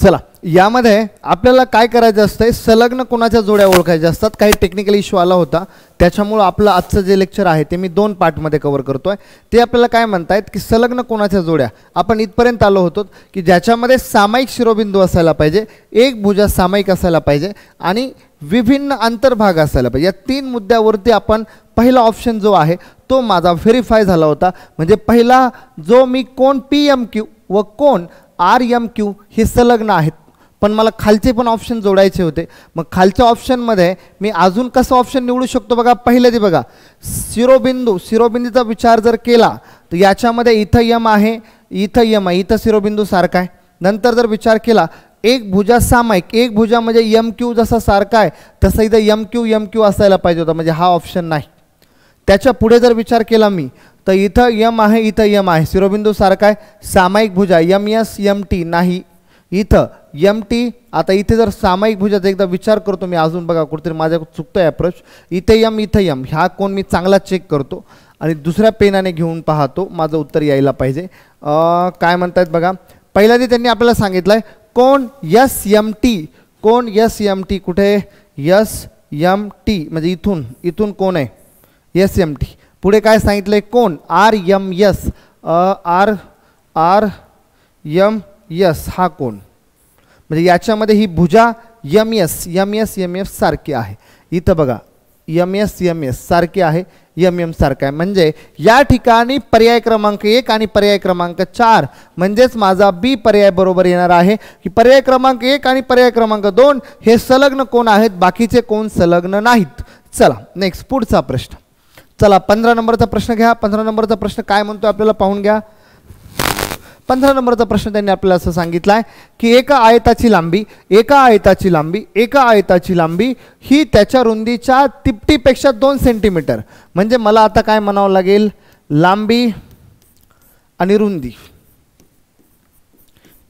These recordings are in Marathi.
चला यामध्ये आपल्याला काय करायचं असतं, संलग्न कोणाच्या जोड्या ओळखायच्या असतात. काही टेक्निकल इश्यू आला होता, त्याच्यामुळे आपलं आजचं जे लेक्चर आहे ते मी 2 पार्टमध्ये कव्हर करतोय. ते आपल्याला काय म्हणतायत की संलग्न कोणाच्या जोड्या. आपण इथपर्यंत आलो होतो की ज्याच्यामध्ये सामायिक शिरोबिंदू असायला पाहिजे, एक भुजा सामायिक असायला पाहिजे आणि विभिन्न अंतर्भाग असायला पाहिजे. या 3 मुद्द्यावरती आपण पहिला ऑप्शन जो आहे तो माझा व्हेरीफाय झाला होता. म्हणजे पहिला जो मी कोण PMQ व कोण RMQ हे संलग्न आहेत, पण मला खालचे पण ऑप्शन जोडायचे होते. मग खालच्या ऑप्शनमध्ये मी अजून कसं ऑप्शन निवडू शकतो बघा. पहिलं ते बघा, शिरोबिंदूचा विचार जर केला तर याच्यामध्ये इथं यम आहे, इथं यम आहे, इथं शिरोबिंदू सारखा आहे. नंतर जर विचार केला एक भुजा सामायिक, एक भुजा म्हणजे MQ जसा सारखा आहे तसं इथं MQ असायला पाहिजे होता, म्हणजे हा ऑप्शन नाही. त्याच्या पुढे जर विचार केला मी तर इथं यम आहे, इथं यम आहे, शिरोबिंदू सारखा आहे. सामायिक भुजा MS MT नाही, इथं MT. आता इथे जर सामायिक भुजाचा एकदा विचार करतो मी, अजून बघा कुठेतरी माझ्या चुकतोय अप्रोच. इथे यम, इथं यम, ह्या कोण मी चांगला चेक करतो आणि दुसऱ्या पेनाने घेऊन पाहतो, माझं उत्तर यायला पाहिजे. काय म्हणतायत बघा. पहिल्यांदा त्यांनी आपल्याला सांगितलं आहे कोण SMT. कोण SMT कुठे, SMT म्हणजे इथून कोण आहे SMT. पुढे काय सांगितलंय कोण RMS, RMS हा कोण, म्हणजे याच्यामध्ये ही भुजा MS सारखी आहे. इथं बघा MS सारखी आहे, MM सारखा आहे. म्हणजे या ठिकाणी पर्याय क्रमांक 1 आणि पर्याय क्रमांक 4 म्हणजेच माझा B पर्याय बरोबर येणार आहे की पर्याय क्रमांक 1 आणि पर्याय क्रमांक 2 हे संलग्न कोण आहेत, बाकीचे कोण संलग्न नाहीत. चला नेक्स्ट पुढचा प्रश्न. चला 15 नंबरचा प्रश्न घ्या. 15 नंबरचा प्रश्न काय म्हणतो आपल्याला पाहून घ्या. 15 नंबरचा प्रश्न त्यांनी आपल्याला असं सांगितलं आहे की एका आयताची लांबी ही त्याच्या रुंदीच्या तिपटीपेक्षा 2 सेंटीमीटर. म्हणजे मला आता काय म्हणावं लागेल, लांबी आणि रुंदी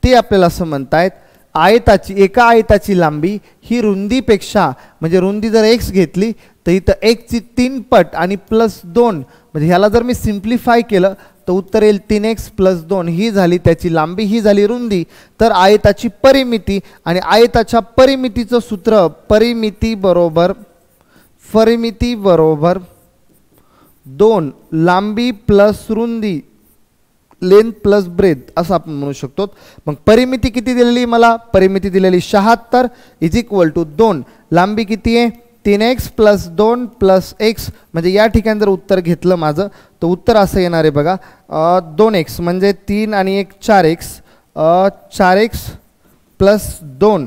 ते आपल्याला असं म्हणतायत एका आयताची लांबी ही रुंदीपेक्षा, म्हणजे रुंदी जर x घेतली तर इथं x ची 3 पट आणि +2, म्हणजे ह्याला जर मी सिम्प्लिफाय केलं तर उत्तर येईल 3x + 2. ही झाली त्याची लांबी, ही झाली रुंदी. तर आयताची परिमिती आणि आयताच्या परिमितीचं सूत्र परिमिती बरोबर 2 लांबी प्लस रुंदी, लेंथ प्लस ब्रेथ असं आपण म्हणू शकतो. मग परिमिती किती दिलेली मला, परिमिती दिलेली 76 = 2. लांबी किती आहे 3x + 2 + x. म्हणजे या ठिकाणी जर उत्तर घेतलं माझं तर उत्तर असं येणार आहे बघा 2x म्हणजे 3 आणि 1 4x, 4x + 2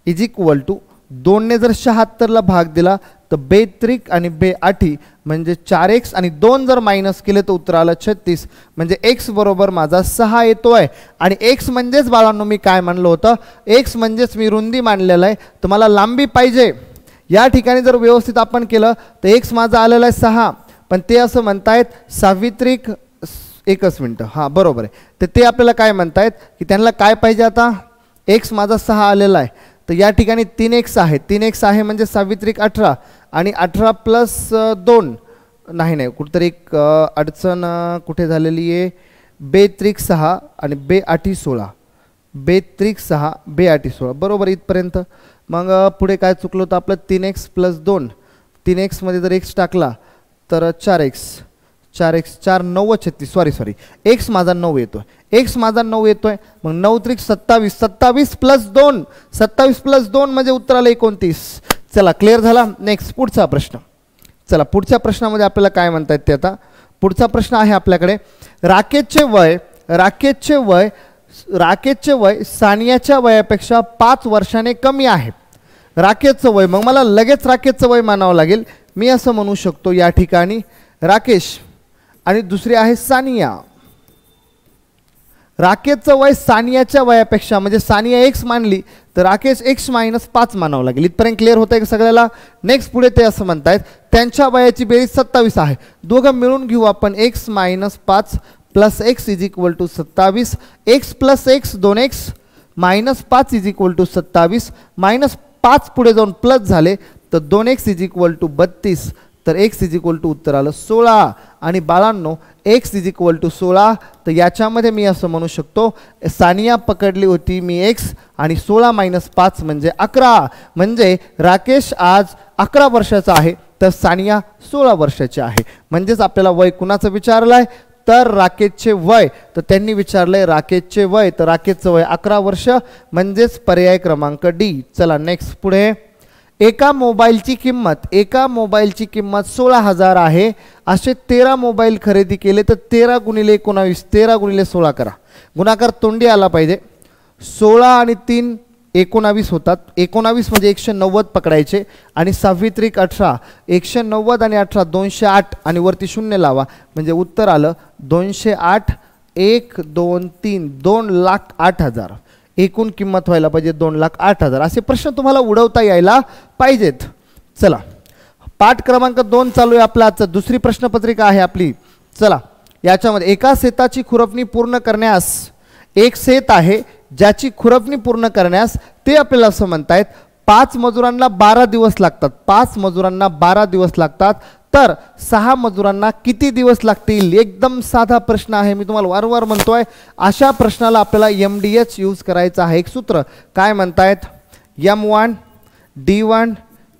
= 2 ने जर 76ला भाग दिला तर 2 आणि 8 म्हणजे 4x आणि 2 जर मायनस केले तर उत्तर आलं 36. म्हणजे x बरोबर माझा 6 येतोय. आणि x म्हणजेच बाळांनो मी काय मानलं होतं, x म्हणजेच मी रुंदी मानलेलं आहे. तर मला लांबी पाहिजे. या ठिकाणी जर व्यवस्थित आपण केलं तर x माझा आलेला आहे 6, पण ते असं म्हणतायत सावित्रिक, एकच मिनटं, हां बरोबर आहे. तर ते आपल्याला काय म्हणतायत की त्यांना काय पाहिजे, आता x माझा 6 आलेला आहे तर या ठिकाणी 3x आहे. 3x आहे म्हणजे सावित्रिक 18 आणि 18 + 2 नाही कुठेतरी एक अडचण कुठे झालेली आहे. 2 6 आणि 2 8 16, 2 6 2 8 16 बरोबर इथपर्यंत. मग पुढे काय चुकलं होतं आपलं 3x + 2, 3x मध्ये जर x टाकला तर 4x 4 9 36, सॉरी x माझा 9 येतोय, x माझा 9 येतोय. मग 9 3 27, 27 + 2, 27 + 2 म्हणजे उत्तर आलं 29. चला क्लिअर झाला. नेक्स्ट पुढचा प्रश्न. चला पुढच्या प्रश्नामध्ये आपल्याला काय म्हणतायत ते आता. पुढचा प्रश्न आहे आपल्याकडे राकेशचे वय सानियाच्या वयापेक्षा 5 वर्षाने कमी आहे. राकेशचं वय, मग मला लगेच राकेशचं वय मानावं लागेल. मी असं म्हणू शकतो या ठिकाणी राकेश आणि दुसरी आहे सानिया. राकेशचं वय सानियाच्या वयापेक्षा, म्हणजे सानिया x मानली तर राकेश x - 5 मानावं लागेल. इथपर्यंत क्लिअर होतं का सगळ्याला. नेक्स्ट पुढे ते असं म्हणतायत त्यांच्या वयाची बेरीज 27 आहे. दोघं मिळून घेऊ आपण x - 5 + x = 27, x + x 2x - 5 = 27, -5 पुढे जाऊन प्लस झाले तर 2x = 32. तर x = उत्तर आलं 16. आणि बाळांनो एक्स इज इक्वल टू 16. तर याच्यामध्ये मी असं म्हणू शकतो सानिया पकडली होती मी एक्स आणि 16 - 5 म्हणजे 11. म्हणजे राकेश आज 11 वर्षाचा आहे तर सानिया 16 वर्षाची आहे. म्हणजेच आपल्याला वय कुणाचं विचारलं आहे तर राकेशचे वय. तर त्यांनी विचारलंय राकेशचे वय तर राकेशचं वय 11 वर्ष म्हणजेच पर्याय क्रमांक डी. चला नेक्स्ट पुढे. एका मोबाईलची किंमत 16,000 आहे. असे 13 मोबाईल खरेदी केले तर 13 × 19 13 × 16 करा. गुणाकार तोंडी आला पाहिजे. 16 आणि 3 19 होतात. 19 म्हणजे 190 पकडायचे आणि 6 त्रिक 18 190 आणि 18 208 आणि वरती 0 लावा म्हणजे उत्तर आलं 208. 1 2 3 2,08,000. एकूण किंमत व्हायला पाहिजे 2,08,000. असे प्रश्न तुम्हाला उडवता यायला पाहिजेत. चला पाठ क्रमांक 2 चालू आहे आपला आजचा. दुसरी प्रश्नपत्रिका आहे आपली. चला याच्यामध्ये एका शेताची खुरपणी पूर्ण करण्यास एक शेत आहे ज्याची खुरपणी पूर्ण करण्यास ते आपल्याला असं म्हणतायत 5 मजुरांना 12 दिवस लागतात. 5 मजुरांना 12 दिवस लागतात तर 6 मजुरांना किती दिवस लागतील. एकदम साधा प्रश्न आहे. मी तुम्हाला वारंवार म्हणतोय अशा प्रश्नाला आपल्याला MDH यूज करायचं आहे. एक सूत्र काय म्हणतायत M1 D1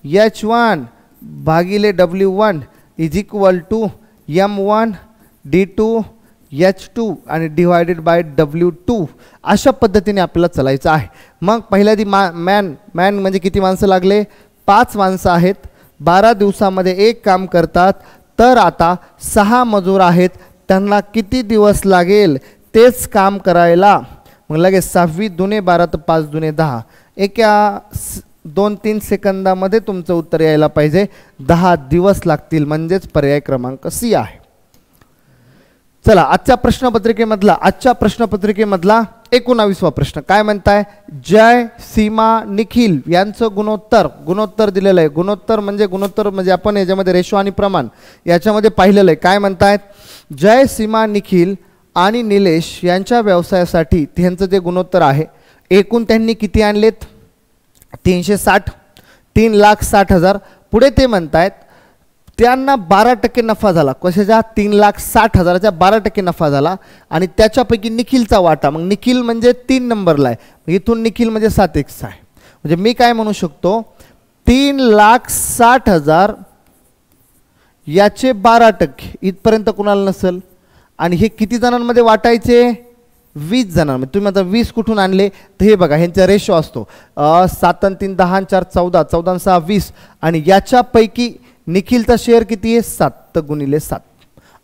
H1 भागिले W1 is equal to M1 D2 H2 आणि डिवायडेड बाय W2. अशा पद्धतीने आपल्याला चालायचं आहे. मग पहिल्या मॅन म्हणजे किती माणसं लागले 5 माणसं आहेत. 12 दिवसामध्ये एक काम करतात तर आता 6 मजूर आहेत त्यांना किती दिवस लागेल तेच काम करायला. मग लगेच 6 दुने 12 तर 5 दुने 10 एका 2-3 सेकंदामध्ये तुमचं उत्तर यायला पाहिजे. 10 दिवस लागतील म्हणजेच पर्याय क्रमांक सी आहे. चला आजच्या प्रश्नपत्रिकेमधला 19वा प्रश्न काय म्हणताय. जय सीमा निखिल यांचं गुणोत्तर दिलेलं आहे. गुणोत्तर म्हणजे आपण याच्यामध्ये रेशो आणि प्रमाण याच्यामध्ये पाहिलेलं आहे. काय म्हणतायत जय सीमा निखिल आणि निलेश यांच्या व्यवसायासाठी त्यांचं जे गुणोत्तर आहे एकूण त्यांनी किती आणलेत 360 3,60,000. पुढे ते म्हणतायत त्यांना 12% नफा झाला. कशाच्या 3,60,000च्या 12% नफा झाला आणि त्याच्यापैकी निखिलचा वाटा. मग निखिल म्हणजे 3 नंबरला आहे. इथून निखिल म्हणजे 7x आहे. म्हणजे मी काय म्हणू शकतो 3,60,000 याचे 12% इथपर्यंत कुणाला नसेल आणि हे किती जणांमध्ये वाटायचे 20 जणांमध्ये. तुम्ही आता 20 कुठून आणले तर हे बघा ह्यांचा रेशो असतो 7 आणि 3 10 आणि 4 14 14 आणि 6 20 आणि याच्यापैकी निखिलचा शेअर किती आहे 7 तर गुणिले 7.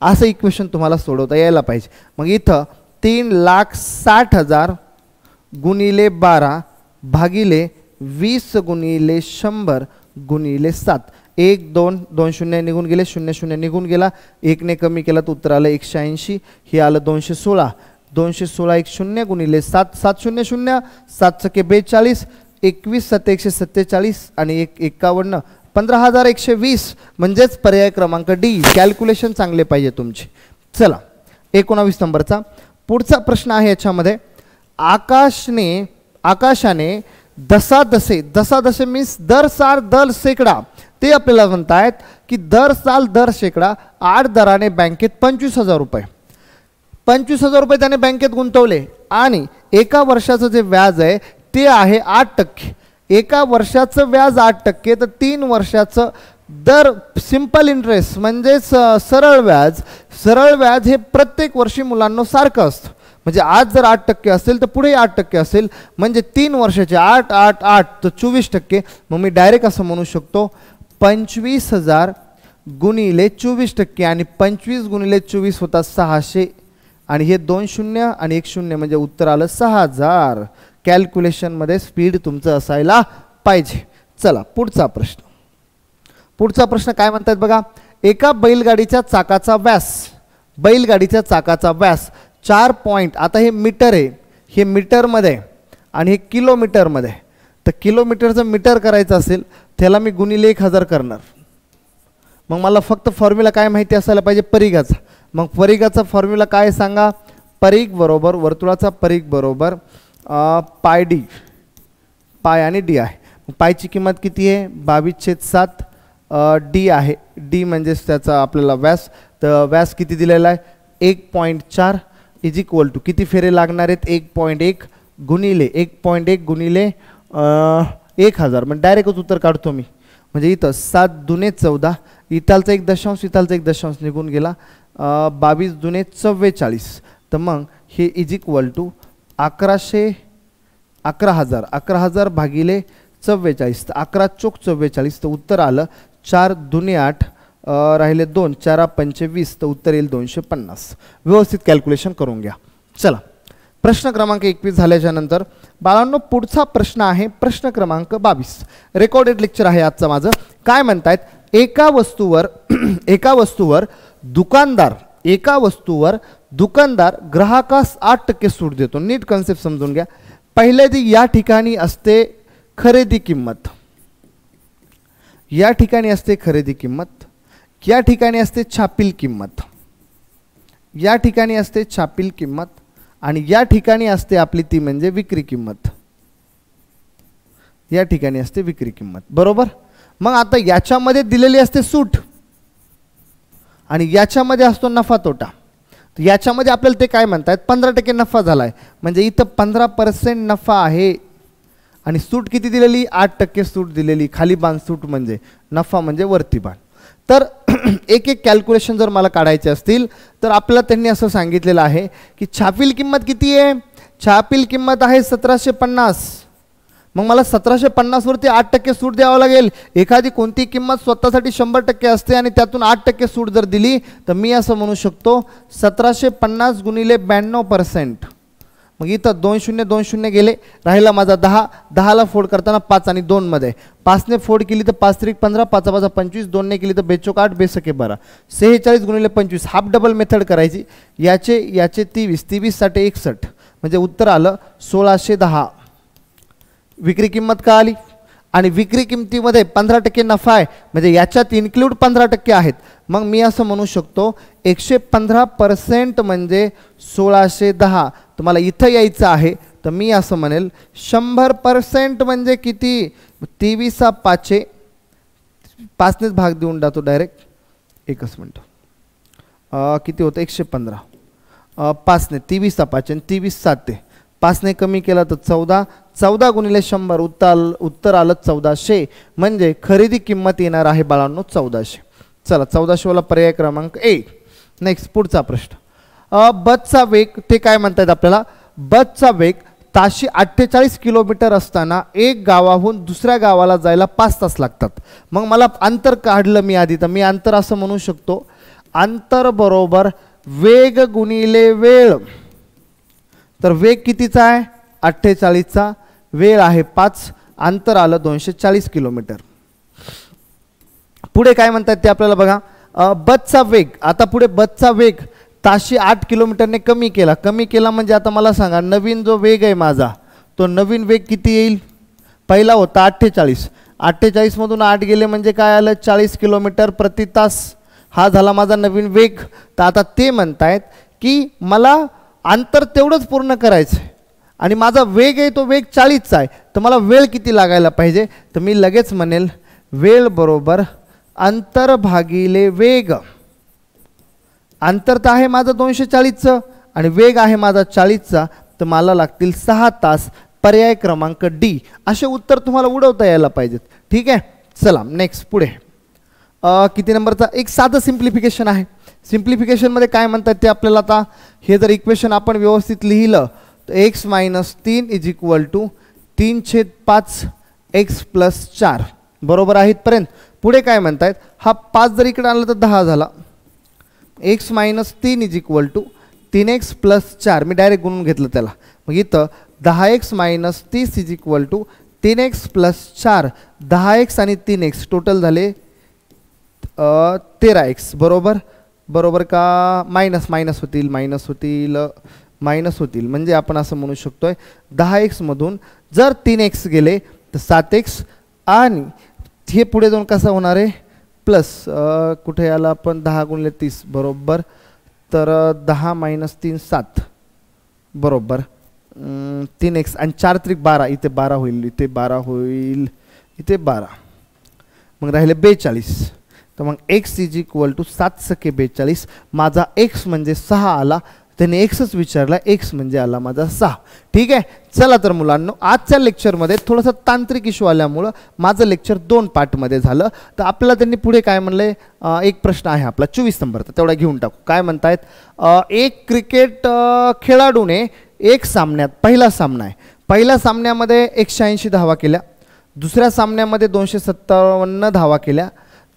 असं इक्वेशन तुम्हाला सोडवता यायला पाहिजे. मग इथं 3,60,000 गुणिले 12 भागिले 20 गुणिले 100 गुणिले 7. 1 2 2 शून्य निघून गेले 0 0 निघून गेला 1 ने कमी केला तर उत्तर आलं 180. हे आलं 216. 216 1 0 गुणिले 7 7 0 0 7 × 42 21 7 147 आणि 1 51 15,120 म्हणजेच पर्याय क्रमांक डी. कॅल्क्युलेशन चांगले पाहिजे तुमचे. चला 19 नंबरचा पुढचा प्रश्न आहे. याच्यामध्ये आकाशाने दसादसे मीन्स दर साल दर शेकडा. ते आपल्याला म्हणतायत की दर साल दर शेकडा 8 दराने बँकेत 25,000 रुपये 25,000 रुपये त्याने बँकेत गुंतवले आणि एका वर्षाचं जे व्याज आहे ते आहे 8%. एका वर्षाचं व्याज 8% तर 3 वर्षाचं दर सिंपल इंटरेस्ट म्हणजे सरळ व्याज हे प्रत्येक वर्षी मुलांना सारखं असतं. म्हणजे आज जर 8% असेल तर पुढे 8% असेल म्हणजे 3 वर्षाचे 8 8 8 तर 24%. मग मी डायरेक्ट असं म्हणू शकतो 25,000 गुणिले 24% आणि 25 गुणिले 24 होता 600 आणि हे 2 शून्य आणि 1 शून्य म्हणजे उत्तर आलं 6,000. कॅल्क्युलेशनमध्ये स्पीड तुमचं असायला पाहिजे. चला पुढचा प्रश्न काय म्हणतात बघा. एका बैलगाडीच्या चाकाचा व्यास 4 पॉईंट. आता हे मीटर आहे हे मीटरमध्ये आणि हे किलोमीटरमध्ये. तर किलोमीटरचं मीटर करायचं असेल त्याला मी गुणिले 1000 करणार. मग मला फक्त फॉर्म्युला काय माहिती असायला पाहिजे परिघाचा. मग परिघाचा फॉर्म्युला काय सांगा. परिघ बरोबर वर्तुळाचा परिघ बरोबर पाय डी. पाय आणि डी आहे. पायची किंमत किती आहे 22/7. डी आहे डी म्हणजेच त्याचा आपल्याला व्यास. तर व्यास किती दिलेला आहे 1.4 इज इक्वल टू किती फेरे लागणार आहेत 1.1 गुणिले 1.1 गुणिले 1000 म्हणजे डायरेक्टच उत्तर काढतो मी. म्हणजे इथं 7 दुने 14, इथालचा 1 दशांश इथालचा 1 दशांश निघून गेला, 22 दुने 44. तर मग हे इज इक्वल टू 11,000 भागिले 44, तर 11 चोक 44, तर उत्तर आलं 4 दुने 8, राहिले 2, 4 पंचे 20, तर उत्तर येईल 250. व्यवस्थित कॅल्क्युलेशन करून घ्या. चला प्रश्न क्रमांक 21 झाल्याच्या नंतर बाळांनो पुढचा प्रश्न आहे प्रश्न क्रमांक 22. रेकॉर्डेड लेक्चर आहे आजचं माझं. काय म्हणतायत, एका वस्तूवर दुकानदार ग्राहकास 8% सूट देतो. नीट कन्सेप्ट समजून घ्या. पहिल्यांदा या ठिकाणी असते खरेदी किंमत, या ठिकाणी असते खरेदी किंमत, या ठिकाणी असते छापील किंमत, या ठिकाणी असते छापील किंमत, आणि या ठिकाणी असते आपली ती म्हणजे विक्री किंमत, या ठिकाणी असते विक्री किंमत. बरोबर. मग आता याच्यामध्ये दिलेली असते सूट आणि याच्यामध्ये असतो नफा तोटा. तर याच्यामध्ये आपल्याला ते काय म्हणतात 15% नफा झालाय, म्हणजे इथं 15% नफा आहे आणि सूट किती दिलेली 8% सूट दिलेली. खाली बाण सूट म्हणजे नफा म्हणजे वरती बाण. तर एक एक कॅल्क्युलेशन जर मला काढायचे असतील तर आपल्याला त्यांनी असं सांगितलेलं आहे की छापील किंमत किती आहे, छापील किंमत आहे 1750. मग मला 1750 वरती 8% सूट द्यावं लागेल. एखादी कोणती किंमत स्वतःसाठी 100% असते आणि त्यातून 8% सूट जर दिली तर मी असं म्हणू शकतो 1750 गुणिले 92%. मग इथं 2 शून्य 2 शून्य गेले, राहिला माझा 10. 10ला फोड करताना 5 आणि 2 मध्ये 5ने फोड केली तर 5 त्रिक 15, 5 5 25, 2ने केली तर 2 8 2 12, 46 गुणिले 25. हाफ डबल मेथड करायची. याचे 23, 23 साठी 61, म्हणजे उत्तर आलं 1610. विक्री किंमत का आली आणि विक्री किंमतीमध्ये 15% नफा आहे, म्हणजे याच्यात इन्क्लूड 15% आहेत. मग मी असं म्हणू शकतो 115% म्हणजे 1610. तुम्हाला इथं यायचं आहे तर मी असं म्हणेल 100% म्हणजे किती 23 5 5नेच भाग देऊन टाकतो डायरेक्ट. एकच मिनटं, किती होतं 115, 5ने 23 5 आणि 23 7 5ने कमी केला तर 14, 14 गुणिले 100 उत्तर आलं 1400. म्हणजे खरेदी किंमत येणार आहे बाळांनो 1400. चला 1400 वाला पर्याय क्रमांक ए. नेक्स्ट पुढचा प्रश्न. बसचा वेग ते काय म्हणतात आपल्याला, बसचा वेग ताशी 48 किलोमीटर असताना एक गावाहून दुसऱ्या गावाला जायला 5 तास लागतात. मग मला अंतर काढलं मी आधी, तर मी अंतर असं म्हणू शकतो अंतर बरोबर वेग गुणिले वेळ. तर वेग कितीचा आहे 48चा, वेळ आहे 5, अंतर आलं 240 किलोमीटर. पुढे काय म्हणतात ते आपल्याला बघा. बसचा वेग, आता पुढे बसचा वेग ताशी 8 किलोमीटरने कमी केला म्हणजे आता मला सांगा नवीन जो वेग आहे माझा तो नवीन वेग किती येईल. पहिला होता 48, 48 मधून 8 गेले म्हणजे काय आलं 40 किलोमीटर प्रति तास. हा झाला माझा नवीन वेग. तर आता ते म्हणतायत की मला अंतर तेवढंच पूर्ण करायचं आहे आणि माझा वेग आहे तो वेग 40चा आहे, तर मला वेळ किती लागायला पाहिजे. तर मी लगेच म्हणेल वेळ बरोबर अंतर भागिले वेग. अंतर तर आहे माझं 240चं आणि वेग आहे माझा 40चा, तर मला लागतील 6 तास. पर्याय क्रमांक डी. असे उत्तर तुम्हाला उडवता यायला पाहिजेत. ठीक आहे. चला नेक्स्ट पुढे. किती नंबरचा एक साधं सिम्प्लिफिकेशन आहे. सिम्प्लिफिकेशनमध्ये काय म्हणतात ते आपल्याला आता हे जर इक्वेशन आपण व्यवस्थित लिहिलं तर x - 3 is equal to 3/5 x + 4 बरोबर आहे इथपर्यंत. पुढे काय म्हणतायत हा 5 जर इकडे आणला तर 10 झाला. x - 3 is equal to 3x + 4 मी डायरेक्ट गुणून घेतलं त्याला. मग इथं 10x - 30 is equal to 3x + 4, 10x आणि 3x टोटल झाले 13x. बरोबर का. मायनस होतील म्हणजे आपण असं म्हणू शकतोय 10x मधून जर 3x गेले तर 7x आणि हे पुढे जाऊन कसं होणार आहे प्लस कुठे आला आपण 10 गुणिले 30 बरोबर. तर 10 - 3 7 बरोबर 3x आणि 4 त्रिक 12 इथे 12 होईल, इथे 12 होईल, इथे 12, मग राहिले 42. तर तर मग x इज इक्वल टू 7×42. माझा x म्हणजे 6 आला. त्याने एक्सच विचारला, एक्स म्हणजे आला माझा 6. ठीक आहे. चला तर मुलांनो, आजच्या लेक्चरमध्ये थोडंसं तांत्रिक इश्यू आल्यामुळं माझं लेक्चर 2 पार्टमध्ये झालं. तर आपल्याला त्यांनी पुढे काय म्हणले, एक प्रश्न आहे आपला 24 नंबरचा, तेवढा घेऊन टाकू. काय म्हणतायत, एक क्रिकेट खेळाडूने एक सामन्यात, पहिला सामना आहे, पहिल्या सामन्यामध्ये 180 धावा केल्या, दुसऱ्या सामन्यामध्ये 257 धावा केल्या,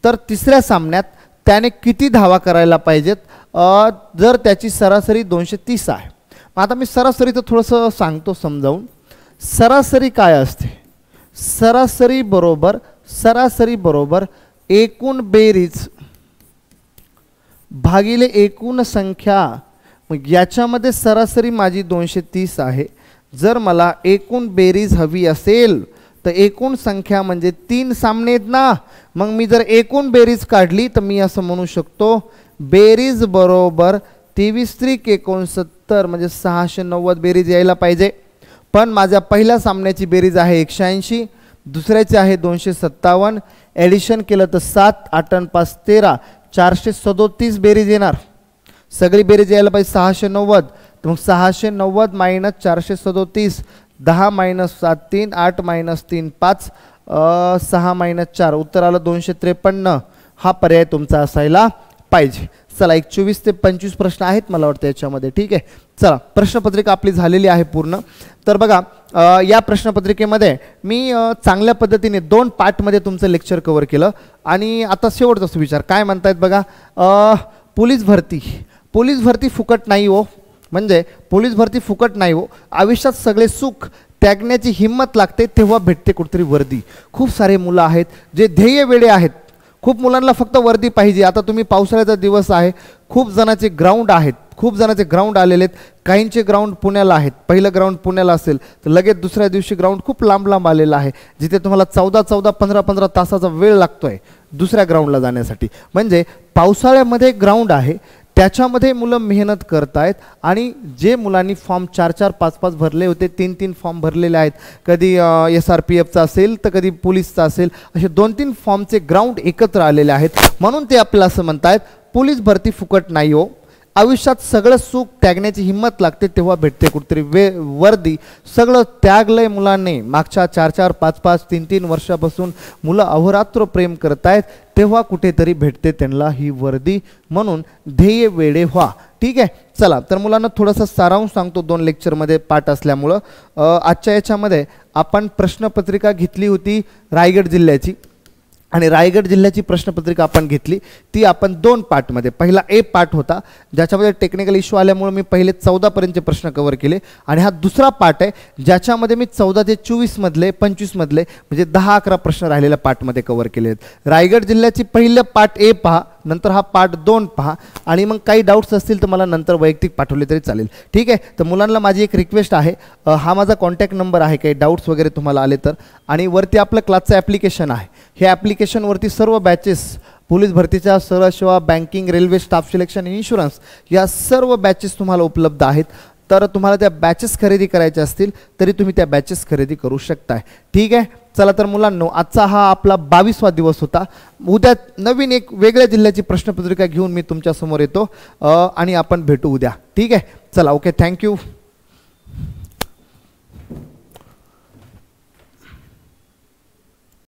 तर तिसऱ्या सामन्यात त्याने किती धावा करायला पाहिजेत जर त्याची सरासरी 230 आहे. मग आता मी सरासरीचं थोडंसं सांगतो समजावून. सरासरी काय असते, सरासरी बरोबर एकूण बेरीज भागिले एकूण संख्या. मग याच्यामध्ये सरासरी माझी 230 आहे. जर मला एकूण बेरीज हवी असेल तर एकूण संख्या म्हणजे 3 सामने आहेत ना, मग मी जर एकूण बेरीज काढली तर मी असं म्हणू शकतो, बेरीज बरोबर 23×3=69 म्हणजे 690 बेरीज यायला पाहिजे. पण माझ्या पहिल्या सामन्याची बेरीज आहे 180, दुसऱ्याची आहे 257, ॲडिशन केलं तर 7 8 आणि 5 13 437 बेरीज येणार. सगळी बेरीज यायला पाहिजे 690. तर मग 690 - 437, 10 - 7 3, 8 - 3 5, 6 - 4 उत्तर आलं 253. हा पर्याय तुमचा असायला पाहिजे. चला, 24 ते 25 प्रश्न आहेत मला वाटतं याच्यामध्ये. ठीक आहे. चला, प्रश्नपत्रिका आपली झालेली आहे पूर्ण. तर बघा, या प्रश्नपत्रिकेमध्ये मी चांगल्या पद्धतीने 2 पार्टमध्ये तुमचं लेक्चर कव्हर केलं. आणि आता शेवटचा विचार काय म्हणतायत बघा, पोलीस भरती फुकट नाही हो. म्हणजे पोलीस भरती फुकट नाही हो. आयुष्यात सगळे सुख त्यागण्याची हिंमत लागते तेव्हा भेटते कुठेतरी वर्दी. खूप सारे मुलं आहेत जे ध्येय वेडे आहेत. खूप मुलांना फक्त वर्दी पाहिजे. आता तुम्ही पावसाळ्याचा दिवस आहे, खूप जणांचे ग्राउंड आहेत, खूप जणांचे ग्राउंड आलेले आहेत. काहींचे ग्राउंड पुण्याला आहेत. पहिलं ग्राउंड पुण्याला असेल तर लगेच दुसऱ्या दिवशी ग्राउंड खूप लांब लांब आलेलं आहे, जिथे तुम्हाला 14 15 तासाचा वेळ लागतोय दुसऱ्या ग्राउंडला जाण्यासाठी. म्हणजे पावसाळ्यामध्ये ग्राउंड आहे, त्याच्यामध्ये मुलं मेहनत करतायत. आणि जे मुलांनी फॉर्म 4 5 भरले होते, 3 फॉर्म भरलेले आहेत, कधी SRPFचा असेल तर कधी पोलीसचा असेल, असे 2-3 फॉर्मचे ग्राउंड एकत्र आलेले आहेत. म्हणून ते आपल्याला असं म्हणतायत, पोलीस भरती फुकट नाही हो. आयुष्यात सगळं सुख त्यागण्याची हिंमत लागते तेव्हा भेटते कुठेतरी वर्दी. सगळं त्यागलंय मुलांनी. मागच्या 4 5 3 वर्षापासून मुलं अहोरात्र प्रेम करतायत तेव्हा कुठेतरी भेटते त्यांना ही वर्दी. म्हणून ध्येय वेडे व्हा. ठीक आहे. चला तर मुलांना थोडासा सारांश सांगतो 2 लेक्चरमध्ये पाठ असल्यामुळं. आजच्या याच्यामध्ये आपण प्रश्नपत्रिका घेतली होती रायगड जिल्ह्याची, आणि रायगड जिल्ह्याची प्रश्नपत्रिका आपण घेतली ती आपण 2 पार्टमध्ये. पहिला A पार्ट होता ज्याच्यामध्ये टेक्निकल इश्यू आल्यामुळे मी पहिले 14 पर्यंतचे प्रश्न कव्हर केले, आणि हा दुसरा पार्ट आहे ज्याच्यामध्ये मी 14 ते 24 मधले 25 मधले म्हणजे 10-11 प्रश्न राहिलेल्या पार्टमध्ये कव्हर केले आहेत. रायगड जिल्ह्याची पहिलं पार्ट A पहा, नंतर हा पार्ट 2 पहा, आणि मग काही डाऊट्स असतील तर मला नंतर वैयक्तिक पाठवले तरी चालेल. ठीक आहे. तर मुलांना माझी एक रिक्वेस्ट आहे, हा माझा कॉन्टॅक्ट नंबर आहे, काही डाऊट्स वगैरे तुम्हाला आले तर. आणि वरती आपलं क्लासचं ॲप्लिकेशन आहे. हे ॲप्लिकेशनवरती सर्व बॅचेस, पोलीस भरतीच्या, सरळ सेवा, banking, railway, staff selection, insurance या सर्व बॅचेस तुम्हाला उपलब्ध आहेत. तर तुम्हाला त्या बॅचेस खरेदी करायच्या असतील तरी तुम्ही त्या बॅचेस खरेदी करू शकताय. ठीक आहे. चला तर मुलांनो, आजचा हा आपला 22वा दिवस होता. उद्या नवीन एक वेगळ्या जिल्ह्याची प्रश्नपत्रिका घेऊन मी तुमच्यासमोर येतो, आणि आपण भेटू उद्या. ठीक आहे. चला, ओके, थँक्यू.